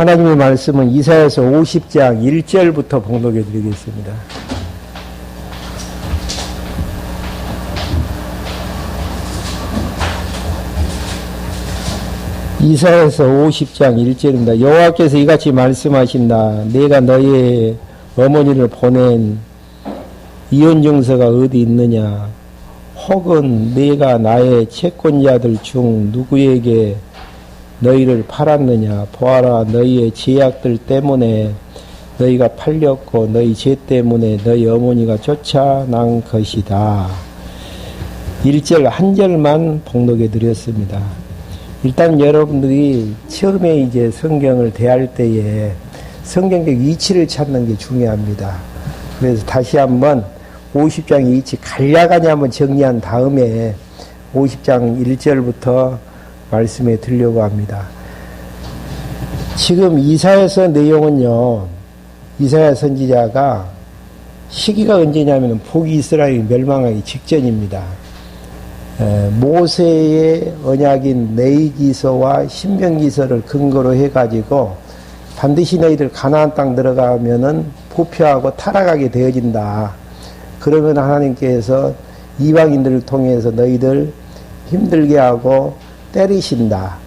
하나님의 말씀은 이사야서 50장 1절부터 봉독해 드리겠습니다. 이사야서 50장 1절입니다. 여호와께서 이같이 말씀하신다. 내가 너의 어머니를 보낸 이혼 증서가 어디 있느냐? 혹은 내가 나의 채권자들 중 누구에게 너희를 팔았느냐? 보아라, 너희의 죄악들 때문에 너희가 팔렸고 너희 죄 때문에 너희 어머니가 쫓아난 것이다. 1절 한 절만 봉독해 드렸습니다. 일단 여러분들이 처음에 이제 성경을 대할 때에 성경적 위치를 찾는 게 중요합니다. 그래서 다시 한번 50장의 위치 간략하게 한번 정리한 다음에 50장 1절부터 말씀에 드리려고 합니다. 지금 이사야서 내용은요, 이사야 선지자가 시기가 언제냐면 북이스라엘이 멸망하기 직전입니다. 모세의 언약인 레위기서와 신명기서를 근거로 해가지고 반드시 너희들 가나안 땅 들어가면은 부패하고 타락하게 되어진다. 그러면 하나님께서 이방인들을 통해서 너희들 힘들게 하고 때리신다.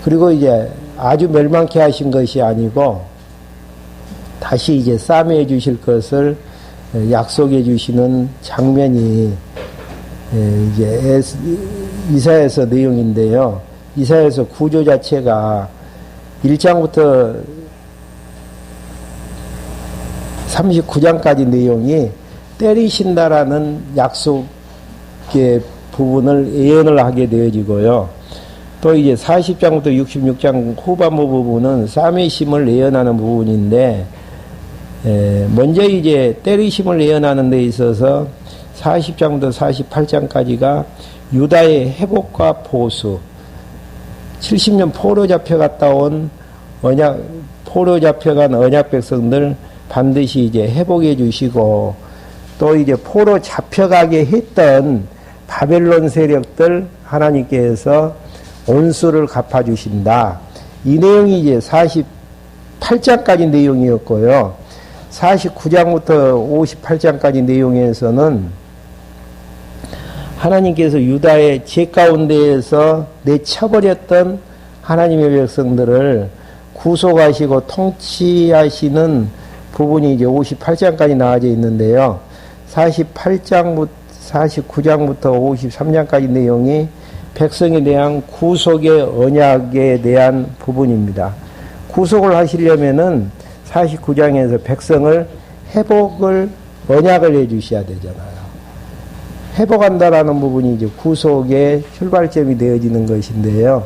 그리고 이제 아주 멸망케 하신 것이 아니고 다시 이제 싸매해 주실 것을 약속해 주시는 장면이 이제 이사야서 내용인데요. 이사야서 구조 자체가 1장부터 39장까지 내용이 때리신다라는 약속의 부분을 예언을 하게 되어지고요. 또 이제 40장부터 66장 후반부 부분은 싸매심을 예언하는 부분인데, 먼저 이제 때리심을 예언하는 데 있어서 40장부터 48장까지가 유다의 회복과 보수, 70년 포로 잡혀갔다 온 포로 잡혀간 언약 백성들 반드시 이제 회복해 주시고, 또 이제 포로 잡혀가게 했던 바벨론 세력들 하나님께서 온수를 갚아주신다. 이 내용이 이제 48장까지 내용이었고요. 49장부터 58장까지 내용에서는 하나님께서 유다의 죄 가운데에서 내쳐버렸던 하나님의 백성들을 구속하시고 통치하시는 부분이 이제 58장까지 나와져 있는데요. 49장부터 53장까지 내용이 백성에 대한 구속의 언약에 대한 부분입니다. 구속을 하시려면은 49장에서 백성을 회복을 언약을 해 주셔야 되잖아요. 회복한다라는 부분이 이제 구속의 출발점이 되어지는 것인데요.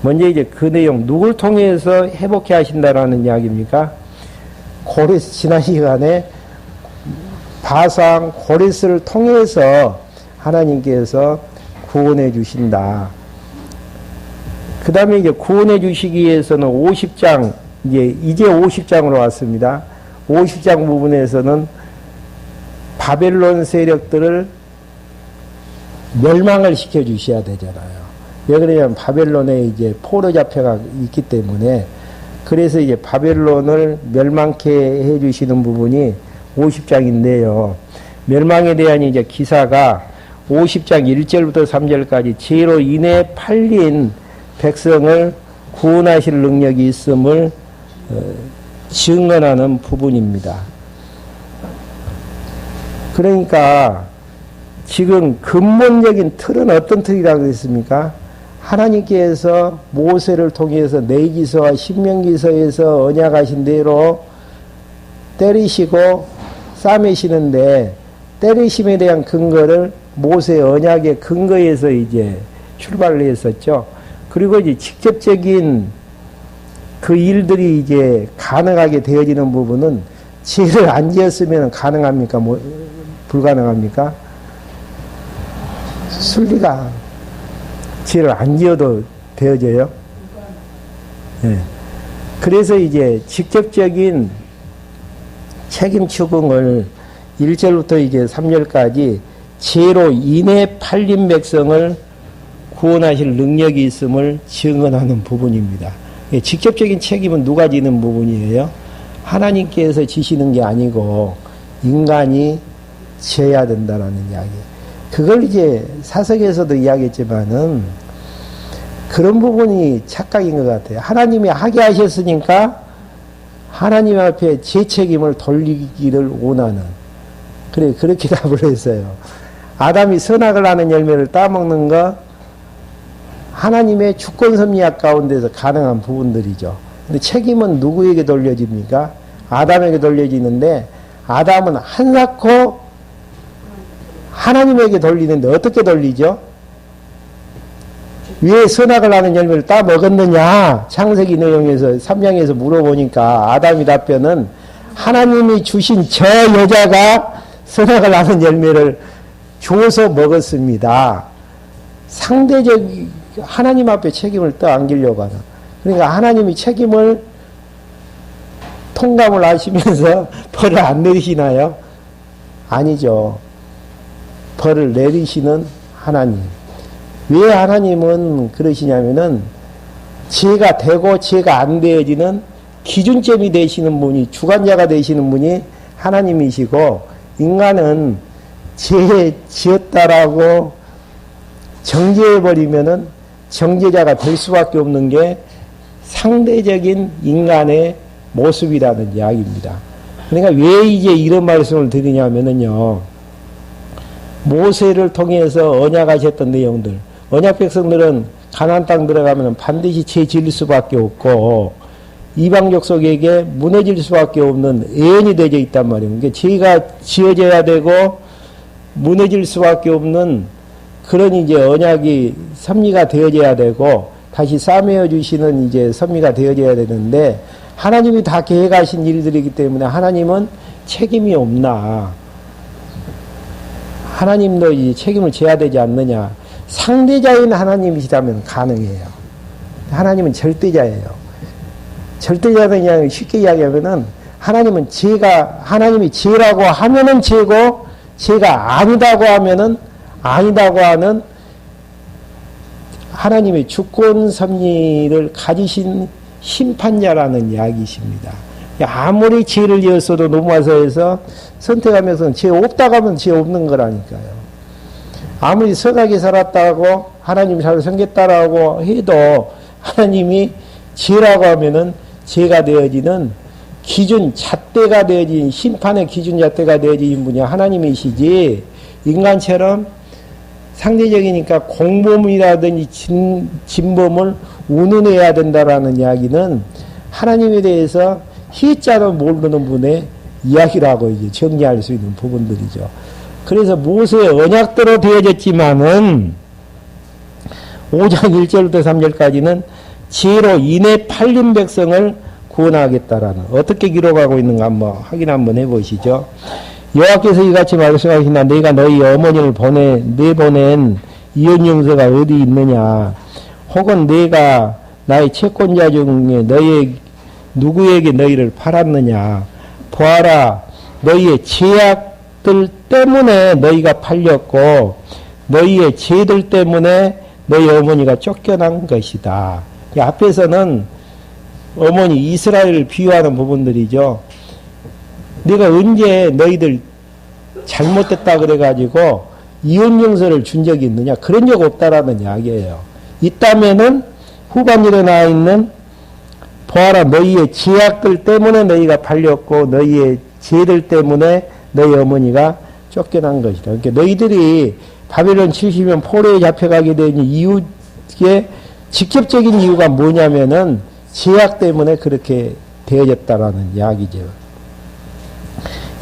먼저 이제 그 내용, 누굴 통해서 회복해 하신다라는 이야기입니까? 고레스, 지난 시간에 바상 고레스를 통해서 하나님께서 구원해 주신다. 그 다음에 이제 구원해 주시기 위해서는 50장, 이제 50장으로 왔습니다. 50장 부분에서는 바벨론 세력들을 멸망을 시켜 주셔야 되잖아요. 왜 그러냐면 바벨론에 이제 포로 잡혀가 있기 때문에, 그래서 이제 바벨론을 멸망케 해 주시는 부분이 50장인데요. 멸망에 대한 이제 기사가 50장 1절부터 3절까지 죄로 인해 팔린 백성을 구원하실 능력이 있음을 증언하는 부분입니다. 그러니까 지금 근본적인 틀은 어떤 틀이라고 했습니까? 하나님께서 모세를 통해서 레위기서와 신명기서에서 언약하신 대로 때리시고 싸매시는데, 때리심에 대한 근거를 모세 언약의 근거에서 이제 출발을 했었죠. 그리고 이제 직접적인 그 일들이 이제 가능하게 되어지는 부분은 죄를 안 지었으면 가능합니까? 불가능합니까? 순리가 죄를 안 지어도 되어져요. 네. 그래서 이제 직접적인 책임 추궁을 1절부터 이제 3절까지 죄로 인해 팔린 백성을 구원하실 능력이 있음을 증언하는 부분입니다. 직접적인 책임은 누가 지는 부분이에요? 하나님께서 지시는 게 아니고 인간이 지어야 된다라는 이야기. 그걸 이제 사석에서도 이야기했지만은 그런 부분이 착각인 것 같아요. 하나님이 하게 하셨으니까 하나님 앞에 제 책임을 돌리기를 원하는. 그래, 그렇게 답을 했어요. 아담이 선악을 하는 열매를 따먹는 거 하나님의 주권 섭리학 가운데서 가능한 부분들이죠. 근데 책임은 누구에게 돌려집니까? 아담에게 돌려지는데 아담은 한사코 하나님에게 돌리는데 어떻게 돌리죠? 왜 선악을 하는 열매를 따먹었느냐? 창세기 내용에서 3장에서 물어보니까 아담이 답변은 하나님이 주신 저 여자가 선악을 하는 열매를 줘서 먹었습니다. 상대적 하나님 앞에 책임을 떠안기려고 하나. 그러니까 하나님이 책임을 통감을 하시면서 벌을 안 내리시나요? 아니죠. 벌을 내리시는 하나님. 왜 하나님은 그러시냐면은 죄가 되고 죄가 안 되어지는 기준점이 되시는 분이, 주관자가 되시는 분이 하나님이시고, 인간은 죄 지었다라고 정죄해버리면은 정죄자가 될 수밖에 없는 게 상대적인 인간의 모습이라는 이야기입니다. 그러니까 왜 이제 이런 말씀을 드리냐면은요, 모세를 통해서 언약하셨던 내용들, 언약 백성들은 가나안 땅 들어가면 반드시 죄 지을 수밖에 없고 이방 족속에게 무너질 수밖에 없는 예언이 되어 있단 말이에요. 그러니까 죄가 지어져야 되고 무너질 수밖에 없는 그런 이제 언약이 섭리가 되어져야 되고 다시 싸매어 주시는 이제 섭리가 되어져야 되는데 하나님이 다 계획하신 일들이기 때문에 하나님은 책임이 없나? 하나님도 이 책임을 져야 되지 않느냐? 상대자인 하나님이시라면 가능해요. 하나님은 절대자예요. 절대자는 그냥 쉽게 이야기하면은 하나님은 하나님이 죄라고 하면은 죄고, 죄가 아니다고 하면은 아니다고 하는 하나님의 주권 섭리를 가지신 심판자라는 이야기이십니다. 아무리 죄를 지었어도 노마서에서 선택하면서 죄 없다고 하면 죄 없는 거라니까요. 아무리 선하게 살았다고 하나님 잘 섬겼다라고 해도 하나님이 죄라고 하면은 죄가 되어지는 기준 잣대가 되어진 심판의 기준 잣대가 되어진 분이 하나님이시지 인간처럼 상대적이니까 공범이라든지 진범을 운운해야 된다라는 이야기는 하나님에 대해서 희자도 모르는 분의 이야기라고 이제 정리할 수 있는 부분들이죠. 그래서 모세의 언약대로 되어졌지만은 5장 1절부터 3절까지는 죄로 인해 팔린 백성을 구원하겠다라는 어떻게 기록하고 있는가 한번 확인 한번 해보시죠. 여호와께서 이같이 말씀하시나 내가 너희 어머니를 내보낸 이혼용서가 어디 있느냐? 혹은 내가 나의 채권자 중에 누구에게 너희를 팔았느냐? 보아라, 너희의 죄악들 때문에 너희가 팔렸고 너희의 죄들 때문에 너희 어머니가 쫓겨난 것이다. 이 앞에서는 어머니 이스라엘을 비유하는 부분들이죠. 내가 언제 너희들 잘못됐다 그래가지고 이혼용서를 준 적이 있느냐? 그런 적 없다라는 이야기예요. 있다면은 후반절에 나와 있는 보아라 너희의 죄악들 때문에 너희가 팔렸고 너희의 죄들 때문에 너희 어머니가 쫓겨난 것이다. 그러니까 너희들이 바벨론 70년 포로에 잡혀가게 된 이유의 직접적인 이유가 뭐냐면은 죄악 때문에 그렇게 되어졌다라는 이야기죠.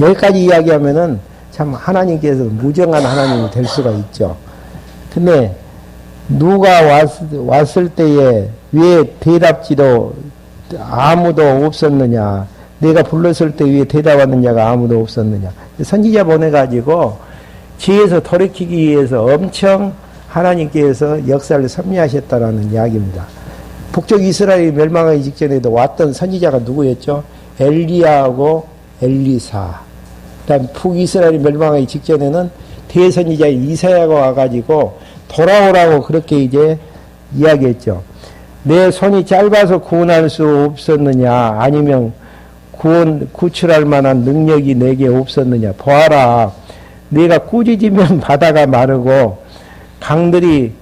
여기까지 이야기하면은 참 하나님께서 무정한 하나님이 될 수가 있죠. 근데 누가 왔을 때에 왜 대답지도 아무도 없었느냐? 내가 불렀을 때 왜 대답하는 자가 아무도 없었느냐? 선지자 보내가지고 죄에서 돌이키기 위해서 엄청 하나님께서 역사를 섭리하셨다라는 이야기입니다. 북쪽 이스라엘이 멸망하기 직전에도 왔던 선지자가 누구였죠? 엘리야하고 엘리사. 그다음 북이스라엘이 멸망하기 직전에는 대선지자 이사야가 와가지고 돌아오라고 그렇게 이제 이야기했죠. 내 손이 짧아서 구원할 수 없었느냐? 아니면 구출할 만한 능력이 내게 없었느냐? 보아라. 네가 꾸짖으면 바다가 마르고 강들이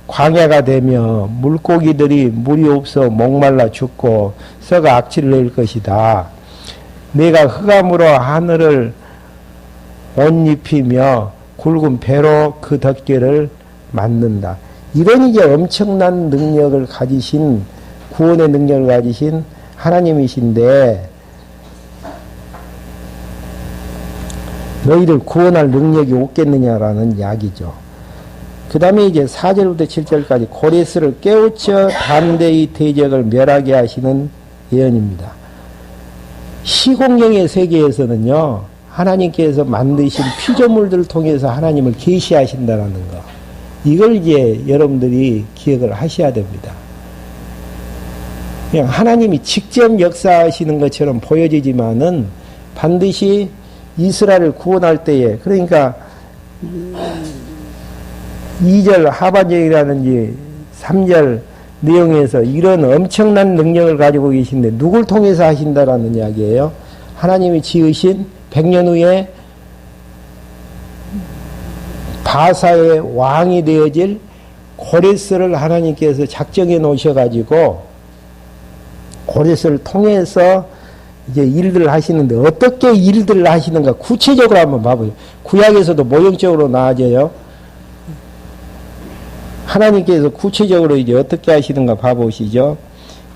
광야가 되며 물고기들이 물이 없어 목말라 죽고 썩어 악취를 낼 것이다. 네가 흑암으로 하늘을 옷 입히며 굵은 배로 그 덮개를 만든다. 이런 이제 엄청난 능력을 가지신, 구원의 능력을 가지신 하나님이신데 너희를 구원할 능력이 없겠느냐라는 이야기죠. 그 다음에 이제 4절부터 7절까지 고레스를 깨우쳐 담대히 대적을 멸하게 하시는 예언입니다. 시공경의 세계에서는요, 하나님께서 만드신 피조물들을 통해서 하나님을 계시하신다는 거. 이걸 이제 여러분들이 기억을 하셔야 됩니다. 그냥 하나님이 직접 역사하시는 것처럼 보여지지만은 반드시 이스라엘을 구원할 때에, 그러니까 2절 하반절이라든지 3절 내용에서 이런 엄청난 능력을 가지고 계신데 누굴 통해서 하신다라는 이야기예요. 하나님이 지으신 100년 후에 바사의 왕이 되어질 고레스를 하나님께서 작정해 놓으셔가지고 고레스를 통해서 이제 일들을 하시는데 어떻게 일들을 하시는가 구체적으로 한번 봐보죠. 구약에서도 모형적으로 나와져요. 하나님께서 구체적으로 이제 어떻게 하시는가 봐보시죠.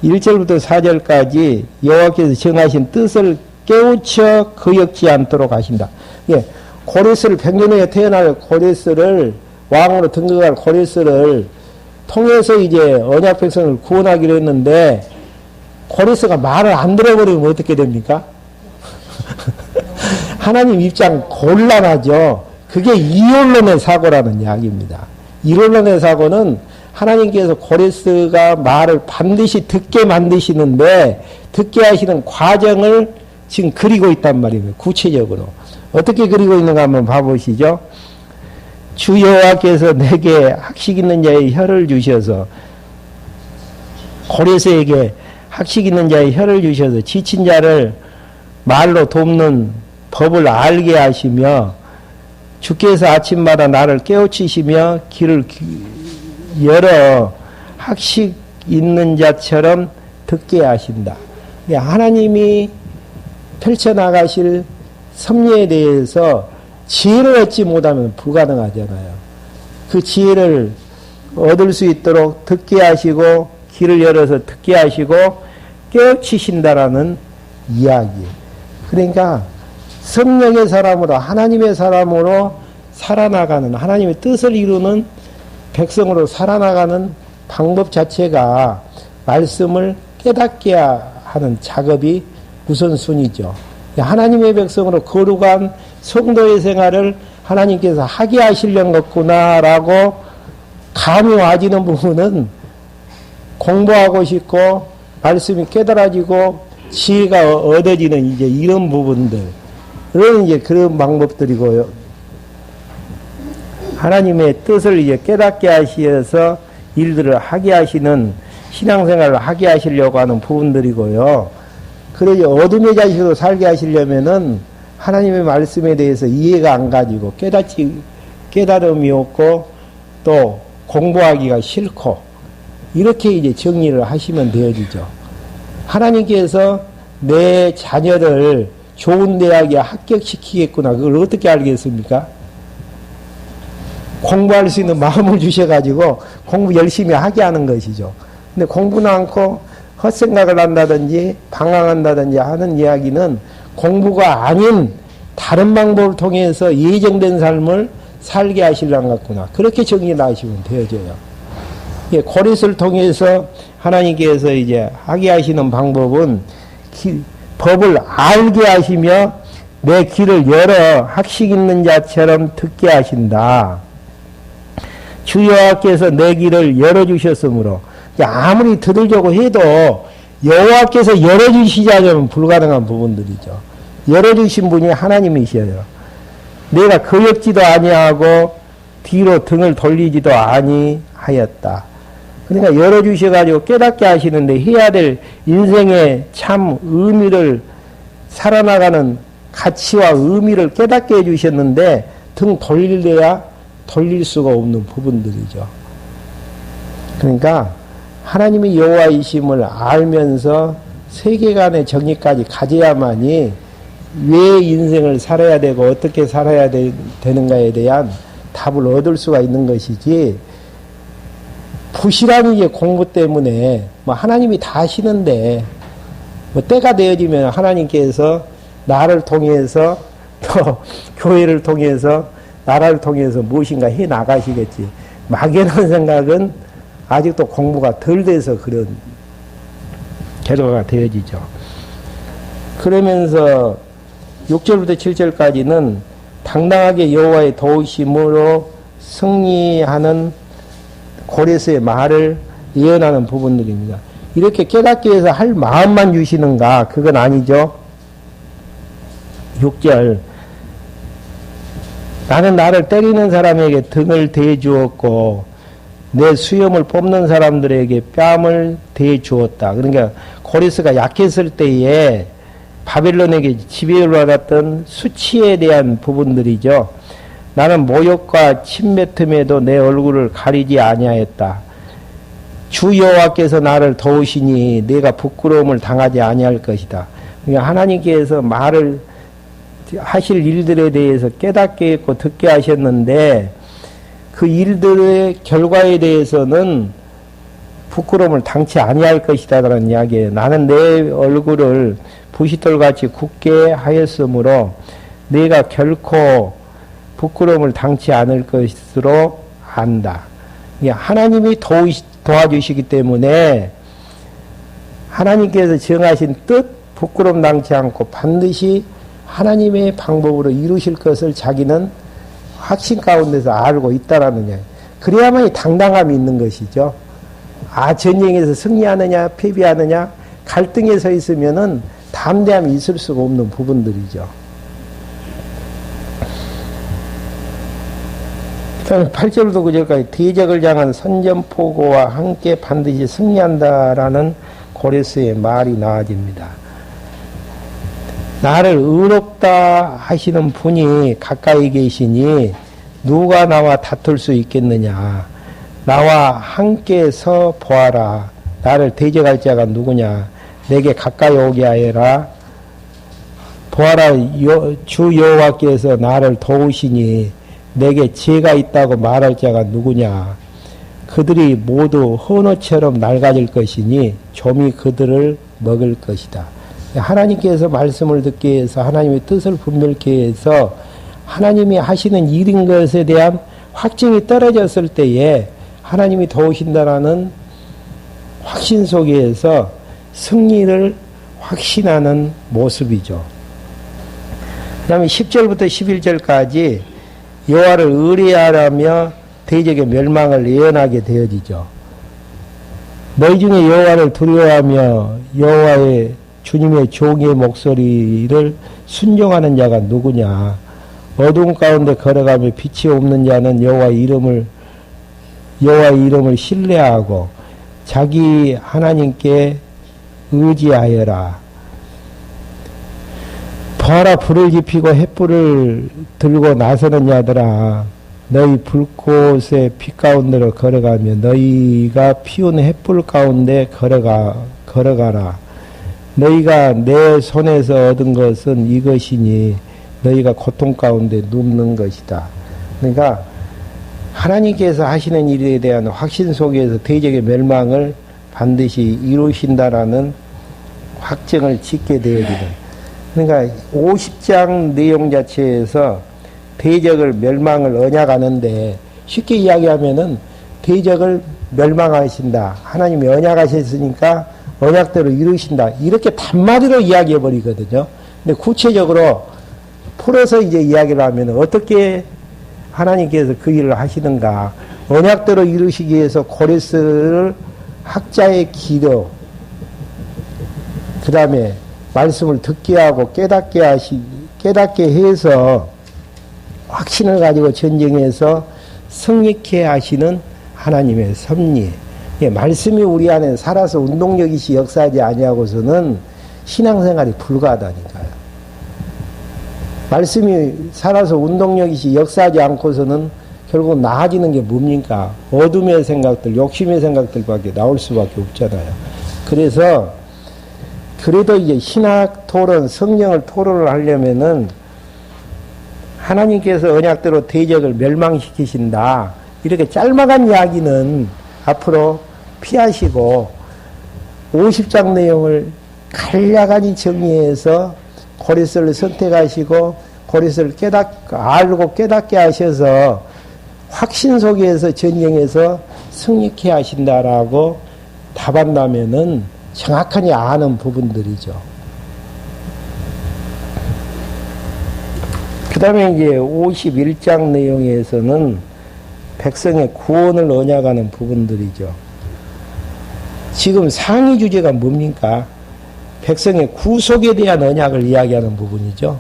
1절부터 4절까지 여호와께서 정하신 뜻을 깨우쳐 거역지 않도록 하신다. 예, 고레스를 100년 후에 태어날 고레스를 왕으로 등극할 고레스를 통해서 이제 언약 백성을 구원하기로 했는데 고레스가 말을 안 들어버리면 어떻게 됩니까? 하나님 입장 곤란하죠. 그게 이혼론의 사고라는 이야기입니다. 이혼론의 사고는 하나님께서 고레스가 말을 반드시 듣게 만드시는데 듣게 하시는 과정을 지금 그리고 있단 말이에요. 구체적으로. 어떻게 그리고 있는가 한번 봐보시죠. 주 여호와께서 내게 학식 있는 자의 혀를 주셔서 고레스에게 학식 있는 자의 혀를 주셔서 지친 자를 말로 돕는 법을 알게 하시며 주께서 아침마다 나를 깨우치시며 길을 열어 학식 있는 자처럼 듣게 하신다. 하나님이 펼쳐나가실 섭리에 대해서 지혜를 얻지 못하면 불가능하잖아요. 그 지혜를 얻을 수 있도록 듣게 하시고 길을 열어서 듣게 하시고 깨우치신다라는 이야기. 그러니까 성령의 사람으로 하나님의 사람으로 살아나가는 하나님의 뜻을 이루는 백성으로 살아나가는 방법 자체가 말씀을 깨닫게 하는 작업이 우선순위죠. 하나님의 백성으로 거룩한 성도의 생활을 하나님께서 하게 하시려겠구나라고 감이 와지는 부분은 공부하고 싶고 말씀이 깨달아지고 지혜가 얻어지는 이제 이런 부분들은 이제 그런 방법들이고요. 하나님의 뜻을 이제 깨닫게 하셔서 일들을 하게 하시는 신앙생활을 하게 하시려고 하는 부분들이고요. 그래서 어둠의 자식으로 살게 하시려면은 하나님의 말씀에 대해서 이해가 안 가지고 깨달음이 없고 또 공부하기가 싫고 이렇게 이제 정리를 하시면 되어지죠. 하나님께서 내 자녀를 좋은 대학에 합격시키겠구나. 그걸 어떻게 알겠습니까? 공부할 수 있는 마음을 주셔가지고 공부 열심히 하게 하는 것이죠. 근데 공부는 않고 헛생각을 한다든지 방황한다든지 하는 이야기는 공부가 아닌 다른 방법을 통해서 예정된 삶을 살게 하시려는 것 같구나. 그렇게 정리를 하시면 되어져요. 예, 고레스를 통해서 하나님께서 이제 하게 하시는 방법은 법을 알게 하시며 내 귀를 열어 학식 있는 자처럼 듣게 하신다. 주 여호와께서 내 귀를 열어주셨으므로 아무리 들으려고 해도 여호와께서 열어주시지 않으면 불가능한 부분들이죠. 열어주신 분이 하나님이셔요. 내가 거역지도 아니하고 뒤로 등을 돌리지도 아니하였다. 그러니까 열어주셔가지고 깨닫게 하시는데 해야 될 인생의 참 의미를 살아나가는 가치와 의미를 깨닫게 해주셨는데 등 돌릴래야 돌릴 수가 없는 부분들이죠. 그러니까 하나님이 여호와이심을 알면서 세계관의 정의까지 가져야만이 왜 인생을 살아야 되고 어떻게 살아야 되는가에 대한 답을 얻을 수가 있는 것이지, 부실한 이제 공부 때문에 뭐 하나님이 다 하시는데 뭐 때가 되어지면 하나님께서 나를 통해서 또 교회를 통해서 나라를 통해서 무엇인가 해 나가시겠지. 막연한 생각은 아직도 공부가 덜 돼서 그런 결과가 되어지죠. 그러면서 6절부터 7절까지는 당당하게 여호와의 도우심으로 승리하는 고레스의 말을 예언하는 부분들입니다. 이렇게 깨닫기 위해서 할 마음만 주시는가? 그건 아니죠. 6절, 나는 나를 때리는 사람에게 등을 대주었고 내 수염을 뽑는 사람들에게 뺨을 대주었다. 그러니까 고레스가 약했을 때에 바벨론에게 지배를 받았던 수치에 대한 부분들이죠. 나는 모욕과 침뱉음에도 내 얼굴을 가리지 아니하였다. 주 여호와께서 나를 도우시니 내가 부끄러움을 당하지 아니할 것이다. 그러니까 하나님께서 말을 하실 일들에 대해서 깨닫게 했고 듣게 하셨는데 그 일들의 결과에 대해서는 부끄러움을 당치 아니할 것이다라는 이야기예요. 나는 내 얼굴을 부싯돌같이 굳게 하였으므로 내가 결코 부끄러움을 당치 않을 것으로 안다. 하나님이 도와주시기 때문에 하나님께서 정하신 뜻 부끄러움 당치 않고 반드시 하나님의 방법으로 이루실 것을 자기는 확신 가운데서 알고 있다라는 이야기. 그래야만이 당당함이 있는 것이죠. 전쟁에서 승리하느냐 패배하느냐 갈등에 서 있으면은 담대함이 있을 수가 없는 부분들이죠. 8절부터 9절까지 대적을 향한 선전포고와 함께 반드시 승리한다라는 고레스의 말이 나와집니다. 나를 의롭다 하시는 분이 가까이 계시니 누가 나와 다툴 수 있겠느냐. 나와 함께 서 보아라. 나를 대적할 자가 누구냐. 내게 가까이 오게 하여라. 보아라. 주 여호와께서 나를 도우시니 내게 죄가 있다고 말할 자가 누구냐. 그들이 모두 헌어처럼 낡아질 것이니 좀이 그들을 먹을 것이다. 하나님께서 말씀을 듣게 해서 하나님의 뜻을 분별케 해서 하나님이 하시는 일인 것에 대한 확증이 떨어졌을 때에 하나님이 도우신다라는 확신 속에서 승리를 확신하는 모습이죠. 그 다음에 10절부터 11절까지 여호와를 의뢰하라며 대적의 멸망을 예언하게 되어지죠. 너희 중에 여호와를 두려워하며 여호와의 주님의 종의 목소리를 순종하는 자가 누구냐. 어두운 가운데 걸어가며 빛이 없는 자는 여호와의 이름을 신뢰하고 자기 하나님께 의지하여라. 보아라, 불을 지피고 햇불을 들고 나서는 자들아, 너희 불꽃의 빛 가운데로 걸어가며 너희가 피운 햇불 가운데 걸어가라. 너희가 내 손에서 얻은 것은 이것이니 너희가 고통 가운데 눕는 것이다. 그러니까 하나님께서 하시는 일에 대한 확신 속에서 대적의 멸망을 반드시 이루신다라는 확증을 짓게 되어지는. 그러니까 50장 내용 자체에서 대적을 멸망을 언약하는데 쉽게 이야기하면은 대적을 멸망하신다. 하나님이 언약하셨으니까 언약대로 이루신다. 이렇게 단마디로 이야기해 버리거든요. 근데 구체적으로 풀어서 이제 이야기를 하면 어떻게 하나님께서 그 일을 하시는가. 언약대로 이루시기 위해서 고레스를 학자의 기도, 그 다음에 말씀을 듣게 하고 깨닫게 해서 확신을 가지고 전쟁에서 승리케 하시는 하나님의 섭리. 예, 말씀이 우리 안에 살아서 운동력이시 역사하지 아니하고서는 신앙생활이 불가하다니까요. 말씀이 살아서 운동력이시 역사하지 않고서는 결국 나아지는 게 뭡니까? 어둠의 생각들, 욕심의 생각들밖에 나올 수밖에 없잖아요. 그래서 그래도 이제 신학 토론, 성령을 토론을 하려면은 하나님께서 언약대로 대적을 멸망시키신다. 이렇게 짤막한 이야기는 앞으로 피하시고 50장 내용을 간략하니 정리해서 고리스를 선택하시고 고리스를 알고 깨닫게 하셔서 확신 속에서 전쟁에서 승리케 하신다라고 답한다면은 정확하니 아는 부분들이죠. 그 다음에 이제 51장 내용에서는 백성의 구원을 언약하는 부분들이죠. 지금 상위 주제가 뭡니까? 백성의 구속에 대한 언약을 이야기하는 부분이죠.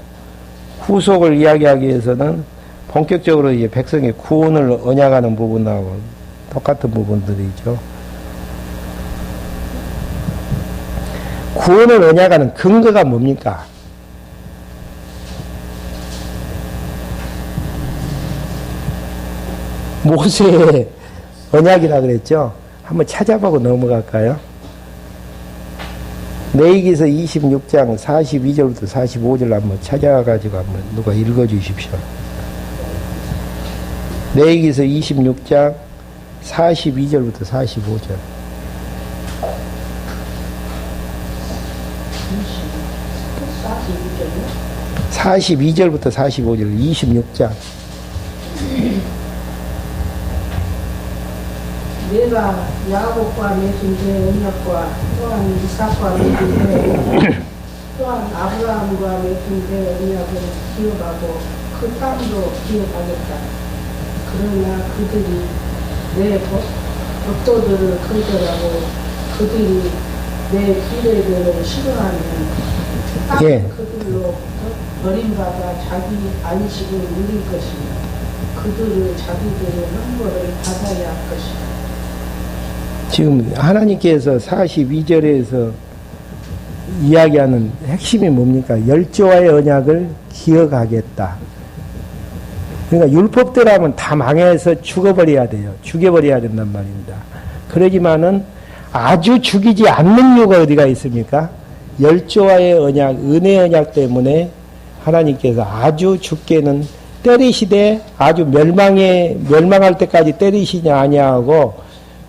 구속을 이야기하기 위해서는 본격적으로 이제 백성의 구원을 언약하는 부분하고 똑같은 부분들이죠. 구원을 언약하는 근거가 뭡니까? 모세의 언약이라 그랬죠. 한번 찾아보고 넘어갈까요? 레위기서 26장 42절부터 45절 한번 찾아가지고 한번 누가 읽어주십시오. 레위기서 26장 42절부터 45절. 42절부터 45절 26장. 내가 야곱과 맺은 내 언약과 또한 이삭과 맺은 내 또한 아브라함과 맺은 내 언약을 기억하고 그 땅도 기억하겠다. 그러나 그들이 내 법도들을 거절하고 그들이 내 규례들을 싫어하면 땅 그들로 버림받아 자기 안식을 누릴 것이며 그들을 자기들의 형벌을 받아야 할 것이다. 지금 하나님께서 42절에서 이야기하는 핵심이 뭡니까? 열조와의 언약을 기억하겠다. 그러니까 율법대로 하면 다 망해서 죽어버려야 돼요. 죽여버려야 된단 말입니다. 그러지만은 아주 죽이지 않는 이유가 어디가 있습니까? 열조와의 언약, 은혜 언약 때문에 하나님께서 아주 죽게는 때리시되 아주 멸망할 때까지 때리시냐 아니하고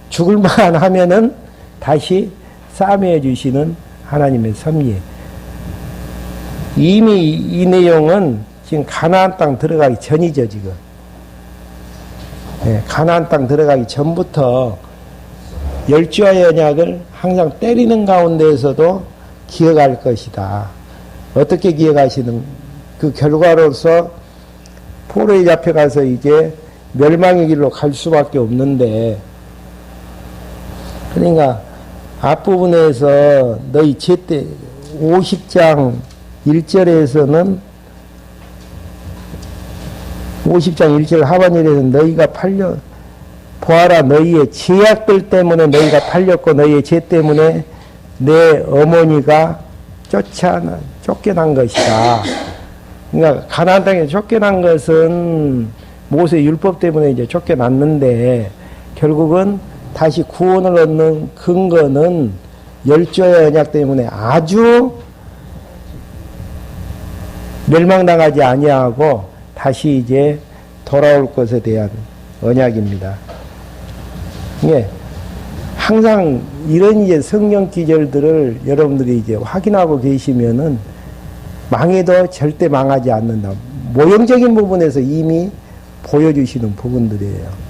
죽을만 하면은 다시 싸매어 주시는 하나님의 섭리. 이미 이 내용은 지금 가나안 땅 들어가기 전이죠, 지금. 네, 가나안 땅 들어가기 전부터 열주와의 언약을 항상 때리는 가운데에서도 기억할 것이다. 어떻게 기억하시는 그 결과로서 포로에 잡혀가서 이제 멸망의 길로 갈 수밖에 없는데, 그러니까 앞부분에서 너희 제때 50장 1절에서는 50장 1절 하반절에서 너희가 보아라 너희의 죄악들 때문에 너희가 팔렸고 너희의 죄 때문에 내 어머니가 쫓겨난 것이다. 그러니까 가나안 땅에 쫓겨난 것은 모세 율법 때문에 이제 쫓겨났는데 결국은 다시 구원을 얻는 근거는 열조의 언약 때문에 아주 멸망당하지 아니하고 다시 이제 돌아올 것에 대한 언약입니다. 예. 항상 이런 이제 성경 기절들을 여러분들이 이제 확인하고 계시면은 망해도 절대 망하지 않는다. 모형적인 부분에서 이미 보여주시는 부분들이에요.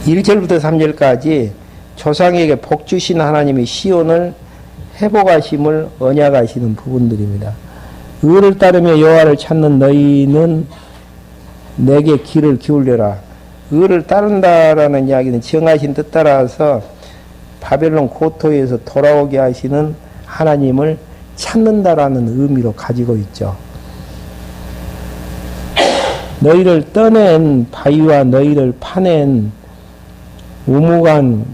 1절부터 3절까지 조상에게 복 주신 하나님이 시온을 회복하심을 언약하시는 부분들입니다. 의를 따르며 여호와를 찾는 너희는 내게 귀를 기울여라. 의를 따른다라는 이야기는 정하신 뜻 따라서 바벨론 고토에서 돌아오게 하시는 하나님을 찾는다라는 의미로 가지고 있죠. 너희를 떠낸 바위와 너희를 파낸 우무간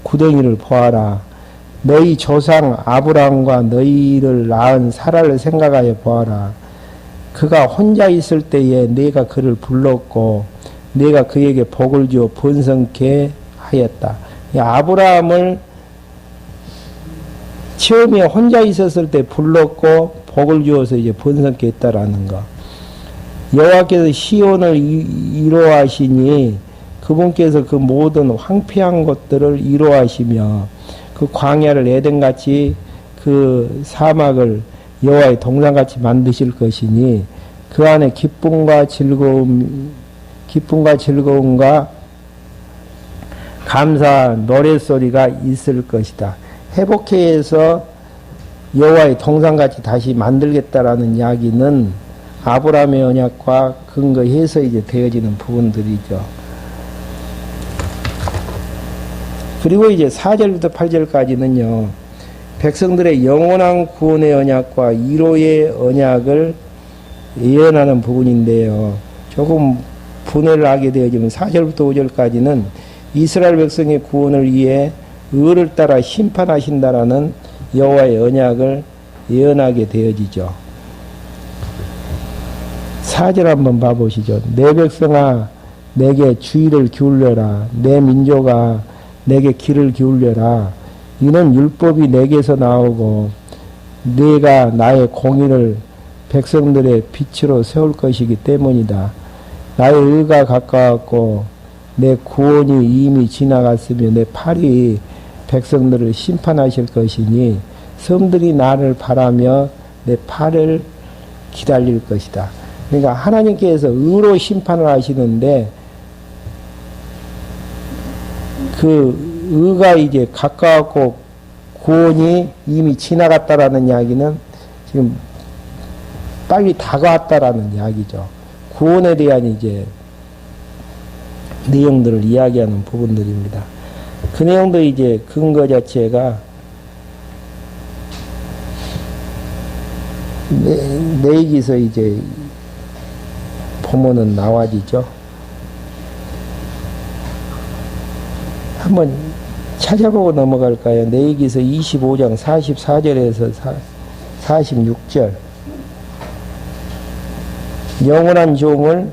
구덩이를 보아라. 너희 조상 아브라함과 너희를 낳은 사라를 생각하여 보아라. 그가 혼자 있을 때에 내가 그를 불렀고 내가 그에게 복을 주어 번성케 하였다. 아브라함을 처음에 혼자 있었을 때 불렀고 복을 주어서 이제 번성케 했다라는 거. 여호와께서 시온을 이루하시니 그분께서 그 모든 황폐한 것들을 이루하시며 그 광야를 에덴같이 그 사막을 여호와의 동산같이 만드실 것이니 그 안에 기쁨과 즐거움과 감사 노랫소리가 있을 것이다. 회복해서 여호와의 동산같이 다시 만들겠다라는 이야기는 아브라함의 언약과 근거해서 이제 되어지는 부분들이죠. 그리고 이제 4절부터 8절까지는요, 백성들의 영원한 구원의 언약과 위로의 언약을 예언하는 부분인데요. 조금 분해를 하게 되어지면 4절부터 5절까지는 이스라엘 백성의 구원을 위해 의를 따라 심판하신다라는 여호와의 언약을 예언하게 되어지죠. 4절 한번 봐보시죠. 내 백성아 내게 주의를 기울여라. 내 민족아 내게 귀를 기울여라. 이는 율법이 내게서 나오고 내가 나의 공의를 백성들의 빛으로 세울 것이기 때문이다. 나의 의가 가까웠고 내 구원이 이미 지나갔으며 내 팔이 백성들을 심판하실 것이니 섬들이 나를 바라며 내 팔을 기다릴 것이다. 그러니까 하나님께서 의로 심판을 하시는데 그 의가 이제 가까웠고 구원이 이미 지나갔다라는 이야기는 지금 빨리 다가왔다라는 이야기죠. 구원에 대한 이제 내용들을 이야기하는 부분들입니다. 그 내용도 이제 근거 자체가 내기서 이제 보면은 나와지죠. 한번 찾아보고 넘어갈까요? 내기서 25장 44절에서 46절. 영원한 종을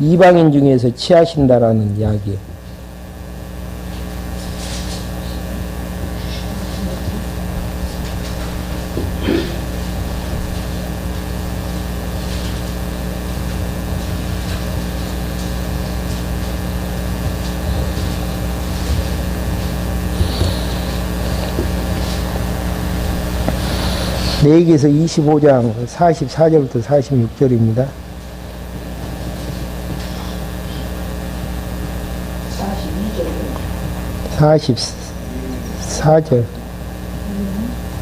이방인 중에서 취하신다라는 이야기. 레위기서 25장 44절부터 46절입니다. 44절.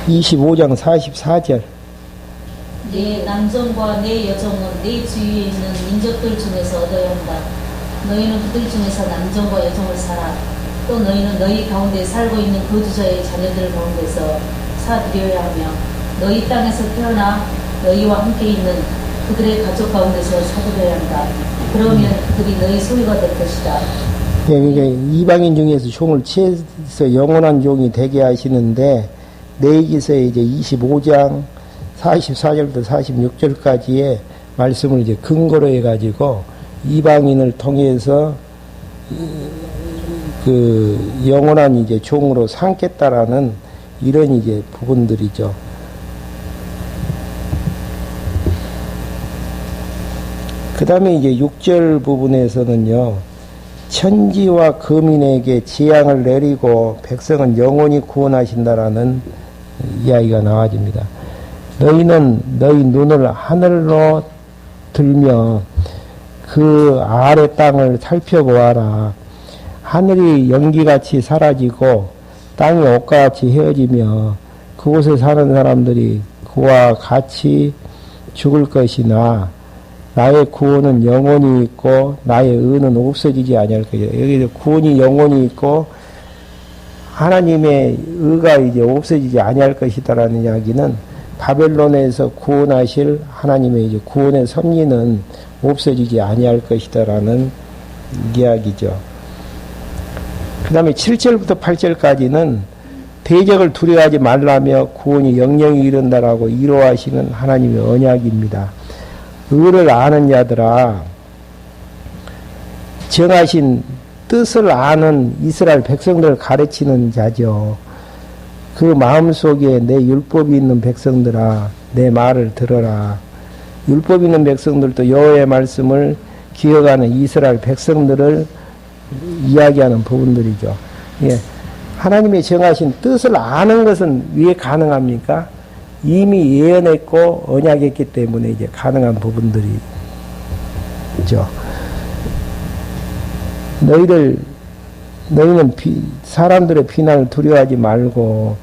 25장 44절. 내 남종과 내 여종은 내 주위에 있는 민족들 중에서 얻어야 한다. 너희는 그들 중에서 남종과 여종을 사라. 또 너희는 너희 가운데 살고 있는 거주자의 자녀들 가운데서 사드려야 하며 너희 땅에서 태어나 너희와 함께 있는 그들의 가족 가운데서 사드려야 한다. 그러면 그들이 너희 소유가 될 것이다. 예, 그러니까 이방인 중에서 종을 취해서 영원한 종이 되게 하시는데 레위기서에 이제 25장 44절부터 46절까지의 말씀을 이제 근거로 해가지고 이방인을 통해서 그 영원한 이제 종으로 삼겠다라는 이런 이제 부분들이죠. 그 다음에 이제 6절 부분에서는요, 천지와 거민에게 재앙을 내리고 백성은 영원히 구원하신다라는 이야기가 나와집니다. 너희는 너희 눈을 하늘로 들며 그 아래 땅을 살펴보아라. 하늘이 연기같이 사라지고 땅이 옷같이 헤어지며 그곳에 사는 사람들이 그와 같이 죽을 것이나 나의 구원은 영원히 있고 나의 의는 없어지지 아니할 것이다. 여기서 구원이 영원히 있고 하나님의 의가 이제 없어지지 아니할 것이다라는 이야기는 바벨론에서 구원하실 하나님의 이제 구원의 섭리는 없어지지 아니할 것이다라는 이야기죠. 그 다음에 7절부터 8절까지는 대적을 두려워하지 말라며 구원이 영영이 이른다라고 이루하시는 하나님의 언약입니다. 의를 아는 자들아, 정하신 뜻을 아는 이스라엘 백성들을 가르치는 자죠. 그 마음속에 내 율법이 있는 백성들아, 내 말을 들어라. 율법 있는 백성들도 여호와의 말씀을 기억하는 이스라엘 백성들을 이야기하는 부분들이죠. 예. 하나님의 정하신 뜻을 아는 것은 왜 가능합니까? 이미 예언했고 언약했기 때문에 이제 가능한 부분들이죠. 너희는 사람들의 비난을 두려워하지 말고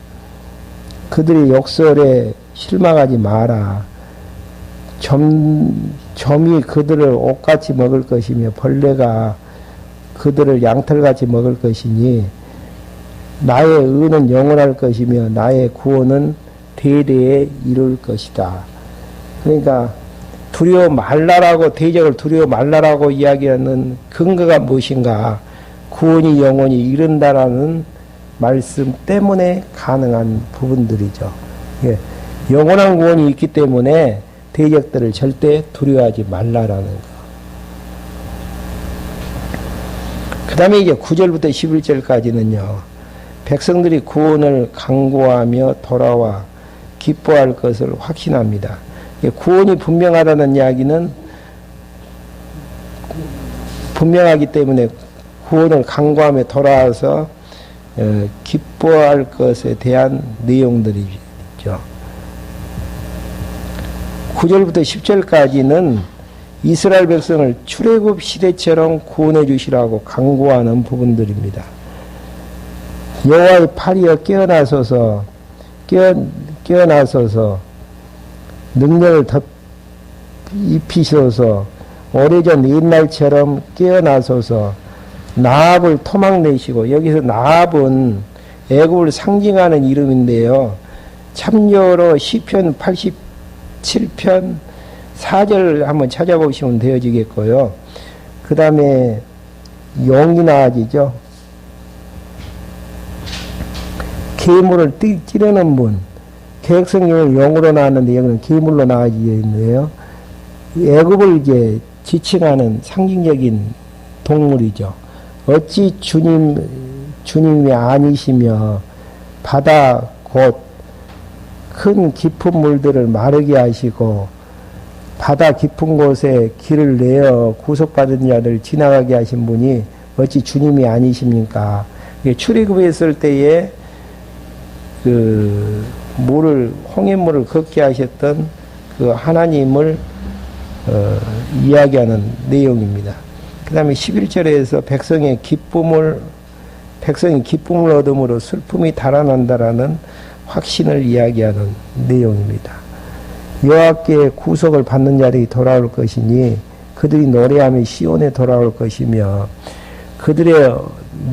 그들의 욕설에 실망하지 마라. 점이 그들을 옥같이 먹을 것이며 벌레가 그들을 양털같이 먹을 것이니 나의 의는 영원할 것이며 나의 구원은 대대에 이룰 것이다. 그러니까 두려워 말라라고, 대적을 두려워 말라라고 이야기하는 근거가 무엇인가? 구원이 영원히 이른다라는 말씀 때문에 가능한 부분들이죠. 예. 영원한 구원이 있기 때문에 대적들을 절대 두려워하지 말라라는 거. 그 다음에 이제 9절부터 11절까지는요, 백성들이 구원을 강구하며 돌아와 기뻐할 것을 확신합니다. 구원이 분명하다는 이야기는 분명하기 때문에 구원을 강구하며 돌아와서 기뻐할 것에 대한 내용들이죠. 9절부터 10절까지는 이스라엘 백성을 출애굽 시대처럼 구원해 주시라고 강구하는 부분들입니다. 여호와의 팔이여 깨어나소서 능력을 입히소서 오래전 옛날처럼 깨어나소서 나합을 토막내시고, 여기서 나합은 애굽을 상징하는 이름인데요. 참여로 시편 87편 4절 한번 찾아보시면 되어지겠고요. 그 다음에 용이 나아지죠. 괴물을 찌르는 분, 개혁성경은 용으로 나왔는데 여기는 괴물로 나아지어 있는데요. 애굽을 이제 지칭하는 상징적인 동물이죠. 어찌 주님이 아니시며 바다 곧 큰 깊은 물들을 마르게 하시고 바다 깊은 곳에 길을 내어 구속받은 자들 지나가게 하신 분이 어찌 주님이 아니십니까? 출애굽했을 때에 그 물을, 홍해물을 걷게 하셨던 그 하나님을 이야기하는 내용입니다. 그 다음에 11절에서 백성이 기쁨을 얻음으로 슬픔이 달아난다라는 확신을 이야기하는 내용입니다. 여호와께 구속을 받는 자들이 돌아올 것이니 그들이 노래하며 시온에 돌아올 것이며 그들의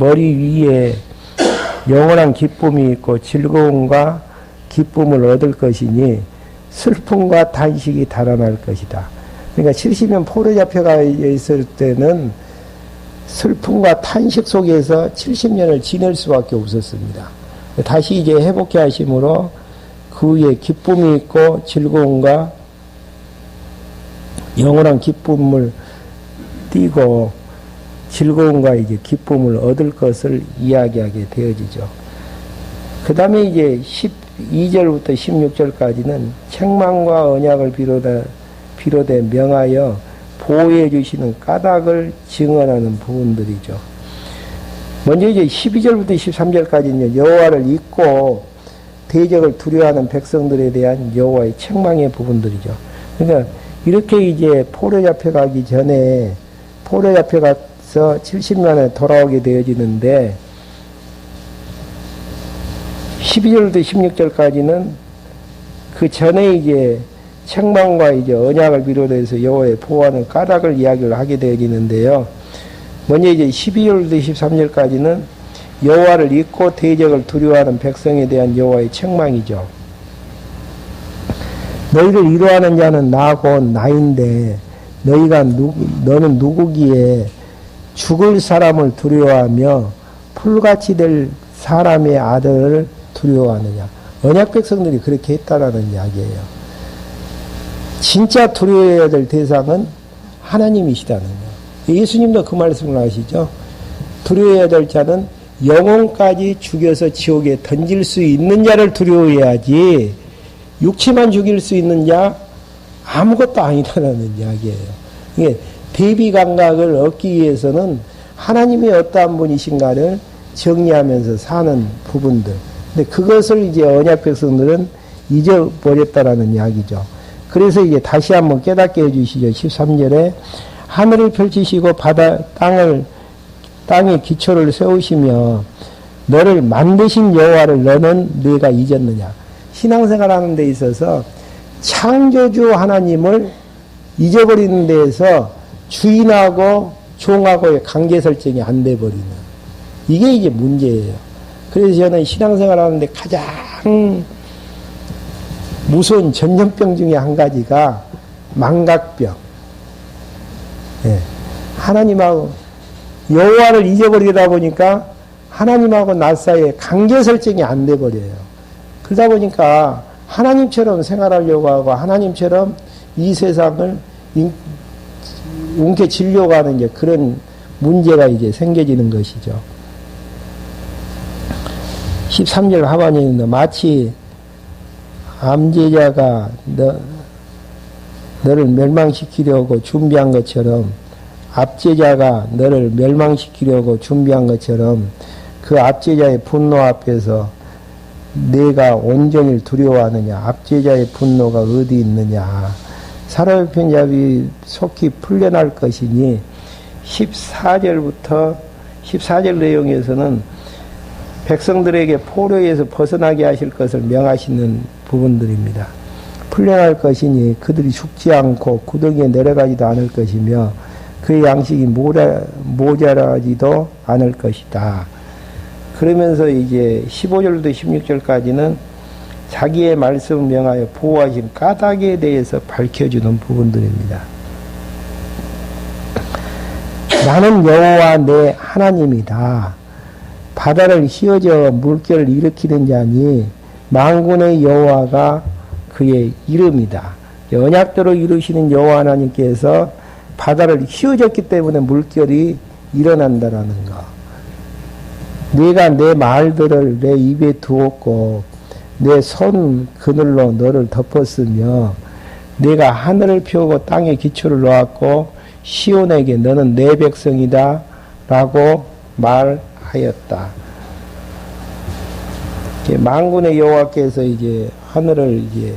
머리 위에 영원한 기쁨이 있고 즐거움과 기쁨을 얻을 것이니 슬픔과 탄식이 달아날 것이다. 그러니까 70년 포로 잡혀가 있을 때는 슬픔과 탄식 속에서 70년을 지낼 수밖에 없었습니다. 다시 이제 회복해 하심으로 그 위에 기쁨이 있고 즐거움과 영원한 기쁨을 띠고 즐거움과 이제 기쁨을 얻을 것을 이야기하게 되어지죠. 그 다음에 이제 12절부터 16절까지는 책망과 언약을 비롯해 명하여 보호해 주시는 까닭을 증언하는 부분들이죠. 먼저 이제 12절부터 13절까지는 여호와를 잊고 대적을 두려워하는 백성들에 대한 여호와의 책망의 부분들이죠. 그러니까 이렇게 이제 포로 잡혀가기 전에 포로 잡혀가서 70년에 돌아오게 되어지는데 12절부터 16절까지는 그 전에 이제 책망과 이제 언약을 비롯해서 여호와의 보호하는 까닭을 이야기를 하게 되어지는데요. 먼저 이제 12절부터 13절까지는 여호와를 잊고 대적을 두려워하는 백성에 대한 여호와의 책망이죠. 너희를 위로하는 자는 나 곧 나인데 너는 누구기에 죽을 사람을 두려워하며 풀같이 될 사람의 아들을 두려워하느냐. 언약 백성들이 그렇게 했다라는 이야기예요. 진짜 두려워해야 될 대상은 하나님이시다는 거예요. 예수님도 그 말씀을 하시죠. 두려워해야 될 자는 영혼까지 죽여서 지옥에 던질 수 있는 자를 두려워해야지, 육체만 죽일 수 있는 자 아무것도 아니다라는 이야기예요. 이게 대비 감각을 얻기 위해서는 하나님이 어떠한 분이신가를 정리하면서 사는 부분들. 근데 그것을 이제 언약 백성들은 잊어버렸다라는 이야기죠. 그래서 이제 다시 한번 깨닫게 해주시죠. 13절에 하늘을 펼치시고 땅에 기초를 세우시며 너를 만드신 여호와를 너는 네가 잊었느냐. 신앙생활하는 데 있어서 창조주 하나님을 잊어버리는 데에서 주인하고 종하고의 관계 설정이 안 돼버리는, 이게 이제 문제예요. 그래서 저는 신앙생활하는데 가장 무서운 전염병 중에 한 가지가 망각병. 예. 하나님하고 여호와를 잊어버리다 보니까 하나님하고 나 사이에 관계 설정이 안 돼버려요. 그러다 보니까 하나님처럼 생활하려고 하고 하나님처럼 이 세상을 움켜쥐려고 하는 이제 그런 문제가 이제 생겨지는 것이죠. 13절 하반에 있는 마치 암제자가 너를 멸망시키려고 준비한 것처럼, 압제자가 너를 멸망시키려고 준비한 것처럼 그 압제자의 분노 앞에서 내가 온전히 두려워하느냐. 압제자의 분노가 어디 있느냐. 사람의 편잡이 속히 풀려날 것이니 14절 내용에서는 백성들에게 포로에서 벗어나게 하실 것을 명하시는 부분들입니다. 풀려날 것이니 그들이 죽지 않고 구덩이에 내려가지도 않을 것이며 그의 양식이 모자라지도 않을 것이다. 그러면서 이제 15절부터 16절까지는 자기의 말씀을 명하여 보호하신 까닭에 대해서 밝혀주는 부분들입니다. 나는 여호와 내 하나님이다. 바다를 휘어져 물결을 일으키는 자니 만군의 여호와가 그의 이름이다. 언약대로 이루시는 여호와 하나님께서 바다를 휘어졌기 때문에 물결이 일어난다라는 것. 네가 내 말들을 내 입에 두었고 내 손 그늘로 너를 덮었으며 네가 하늘을 펴고 땅에 기초를 놓았고 시온에게 너는 내 백성이다 라고 말하였다. 만군의 여호와께서 이제 하늘을 이제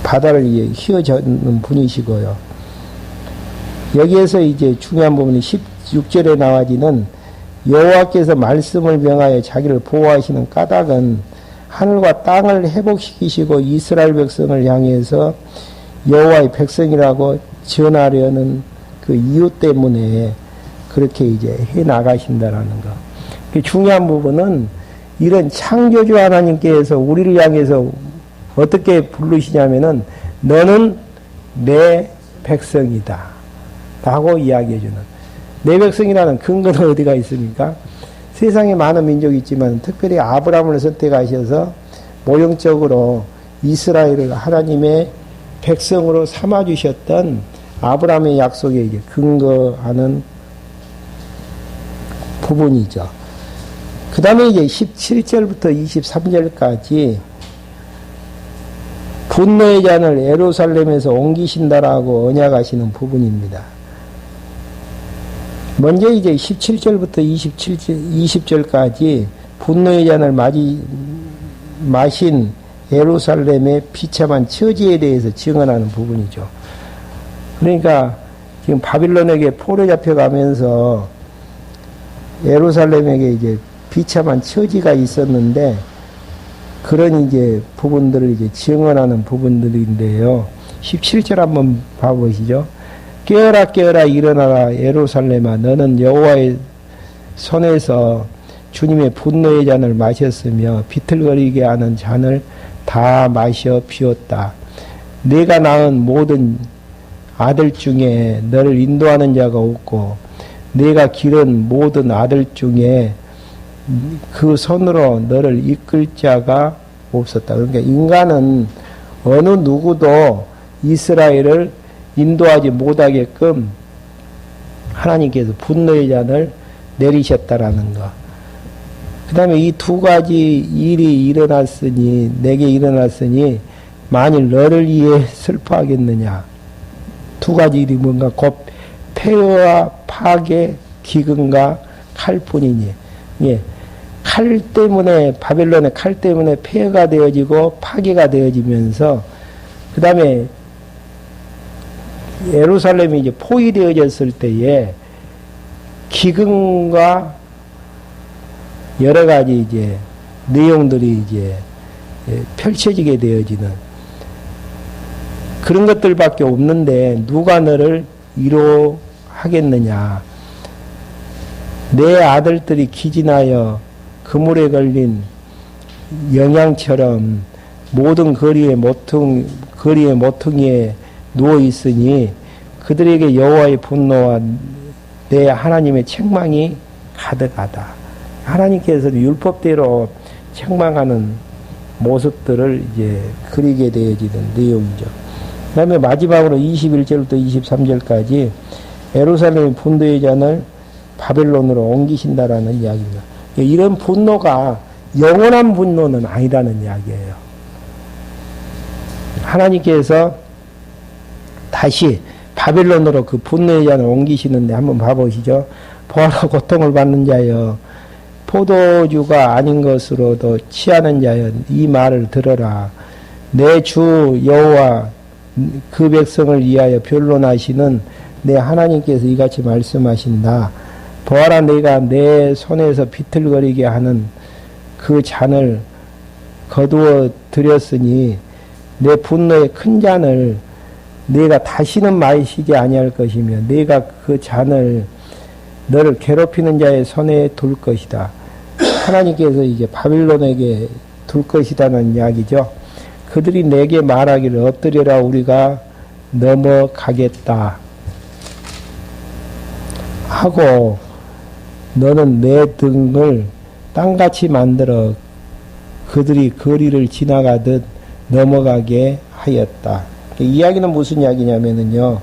바다를 이제 휘어젓는 분이시고요. 여기에서 이제 중요한 부분이 16절에 나와지는 여호와께서 말씀을 명하여 자기를 보호하시는 까닭은 하늘과 땅을 회복시키시고 이스라엘 백성을 향해서 여호와의 백성이라고 전하려는 그 이유 때문에 그렇게 이제 해 나가신다라는 거. 그 중요한 부분은 이런 창조주 하나님께서 우리를 향해서 어떻게 부르시냐면은 너는 내 백성이다 라고 이야기해주는, 내 백성이라는 근거는 어디가 있습니까? 세상에 많은 민족이 있지만 특별히 아브라함을 선택하셔서 모형적으로 이스라엘을 하나님의 백성으로 삼아주셨던 아브라함의 약속에 이제 근거하는 부분이죠. 그 다음에 이제 17절부터 23절까지 분노의 잔을 예루살렘에서 옮기신다라고 언약하시는 부분입니다. 먼저 이제 17절부터 20절까지 분노의 잔을 마신 예루살렘의 비참한 처지에 대해서 증언하는 부분이죠. 그러니까 지금 바빌론에게 포로 잡혀가면서 예루살렘에게 이제 비참한 처지가 있었는데 그런 이제 부분들을 이제 증언하는 부분들인데요. 17절 한번 봐보시죠. 깨어라 깨어라 일어나라 예루살렘아 너는 여호와의 손에서 주님의 분노의 잔을 마셨으며 비틀거리게 하는 잔을 다 마셔 비웠다. 내가 낳은 모든 아들 중에 너를 인도하는 자가 없고 내가 기른 모든 아들 중에 그 손으로 너를 이끌 자가 없었다. 그러니까 인간은 어느 누구도 이스라엘을 인도하지 못하게끔 하나님께서 분노의 잔을 내리셨다라는 거. 그 다음에 이 두 가지 일이 일어났으니, 내게 일어났으니, 만일 너를 위해 슬퍼하겠느냐. 두 가지 일이 뭔가 곧 폐허와 파괴, 기근과 칼뿐이니. 예. 칼 때문에, 바벨론의 칼 때문에 폐허가 되어지고 파괴가 되어지면서, 그 다음에 예루살렘이 이제 포위되어졌을 때에 기근과 여러 가지 이제 내용들이 이제 펼쳐지게 되어지는 그런 것들밖에 없는데 누가 너를 위로하겠느냐. 내 아들들이 기진하여 그물에 걸린 영양처럼 모든 거리의 모퉁이에 누워 있으니 그들에게 여호와의 분노와 내 하나님의 책망이 가득하다. 하나님께서도 율법대로 책망하는 모습들을 이제 그리게 되어지는 내용이죠. 그 다음에 마지막으로 21절부터 23절까지 예루살렘의 분노의 잔을 바벨론으로 옮기신다라는 이야기입니다. 이런 분노가 영원한 분노는 아니라는 이야기예요. 하나님께서 다시 바벨론으로 그 분노의 잔을 옮기시는데 한번 봐보시죠. 보아라 고통을 받는 자여 포도주가 아닌 것으로도 취하는 자여 이 말을 들어라. 내 주 여호와 그 백성을 위하여 변론하시는 내 하나님께서 이같이 말씀하신다. 보아라 내가 내 손에서 비틀거리게 하는 그 잔을 거두어 드렸으니 내 분노의 큰 잔을 내가 다시는 마시지 아니할 것이며 내가 그 잔을 너를 괴롭히는 자의 손에 둘 것이다. 하나님께서 이제 바빌론에게 둘 것이다는 이야기죠. 그들이 내게 말하기를 엎드려라 우리가 넘어가겠다 하고 너는 내 등을 땅같이 만들어 그들이 거리를 지나가듯 넘어가게 하였다. 이야기는 무슨 이야기냐면요.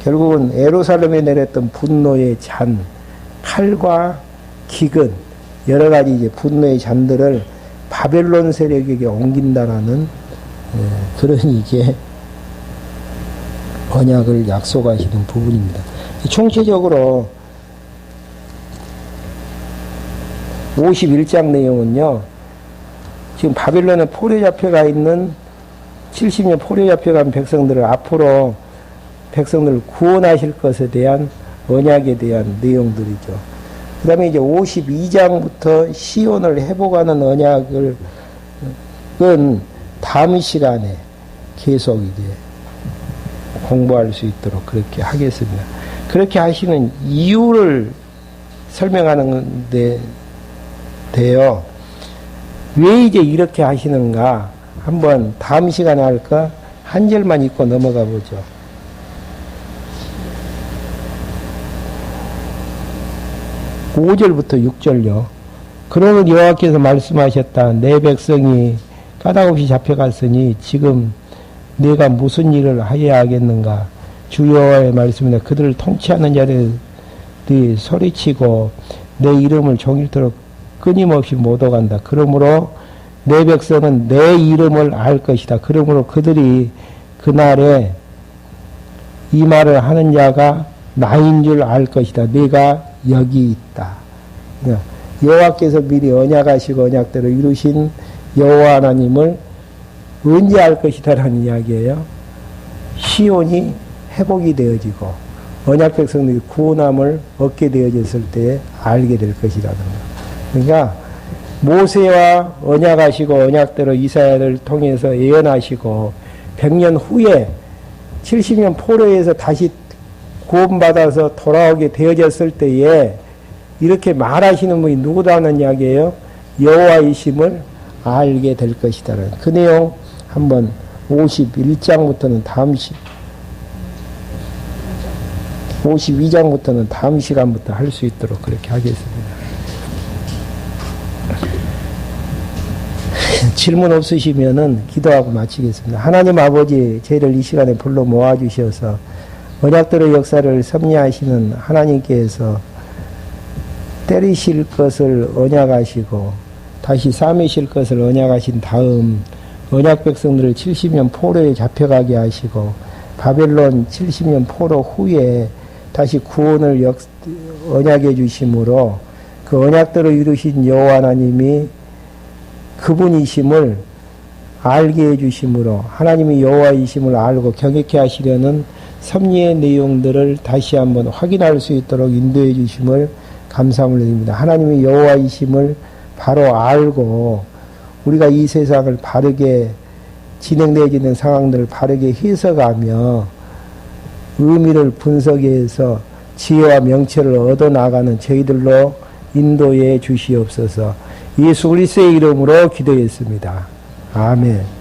결국은 예루살렘에 내렸던 분노의 잔, 칼과 기근, 여러 가지 이제 분노의 잔들을 바벨론 세력에게 옮긴다라는 그런 이게 언약을 약속하시는 부분입니다. 총체적으로 51장 내용은요. 지금 바벨론에 포로에 잡혀가 있는 70년 포로에 잡혀간 백성들을 앞으로 백성들을 구원하실 것에 대한 언약에 대한 내용들이죠. 그 다음에 이제 52장부터 시온을 회복하는 언약을 다음 시간에 계속 이제 공부할 수 있도록 그렇게 하겠습니다. 그렇게 하시는 이유를 설명하는 데요. 왜 이제 이렇게 하시는가? 한번 다음 시간에 할까? 한 절만 읽고 넘어가 보죠. 오 절부터 6절요. 그러면 여호와께서 말씀하셨다. 내 백성이 까닭없이 잡혀갔으니 지금 내가 무슨 일을 하여야 하겠는가? 주 여호와의 말씀이다. 그들을 통치하는 자들이 소리치고 내 이름을 종일토록 끊임없이 못 오간다. 그러므로 내 백성은 내 이름을 알 것이다. 그러므로 그들이 그날에 이 말을 하는 자가 나인 줄 알 것이다. 내가 여기 있다. 여호와께서 미리 언약하시고 언약대로 이루신 여호와 하나님을 언제 알 것이다라는 이야기예요. 시온이 회복이 되어지고 언약 백성들이 구원함을 얻게 되어졌을 때에 알게 될 것이라는 거. 그러니까 모세와 언약하시고 언약대로 이사야를 통해서 예언하시고 100년 후에 70년 포로에서 다시 구원받아서 돌아오게 되어졌을 때에 이렇게 말하시는 분이 누구다는 이야기예요? 여호와이심을 알게 될 것이다. 그 내용 한번 51장부터는 다음 52장부터는 다음 시간부터 할 수 있도록 그렇게 하겠습니다. 질문 없으시면은 기도하고 마치겠습니다. 하나님 아버지, 저희를 이 시간에 불러 모아주셔서 언약들의 역사를 섭리하시는 하나님께서 때리실 것을 언약하시고 다시 삼으실 것을 언약하신 다음 언약 백성들을 70년 포로에 잡혀가게 하시고 바벨론 70년 포로 후에 다시 구원을 언약해 주심으로 그 언약대로 이루신 여호와 하나님이 그분이심을 알게 해 주심으로 하나님이 여호와이심을 알고 경외케 하시려는 섭리의 내용들을 다시 한번 확인할 수 있도록 인도해 주심을 감사함을 드립니다. 하나님이 여호와이심을 바로 알고 우리가 이 세상을 바르게 진행되어지는 상황들을 바르게 해석하며 의미를 분석해서 지혜와 명철을 얻어나가는 저희들로 인도해 주시옵소서. 예수 그리스도의 이름으로 기도했습니다. 아멘.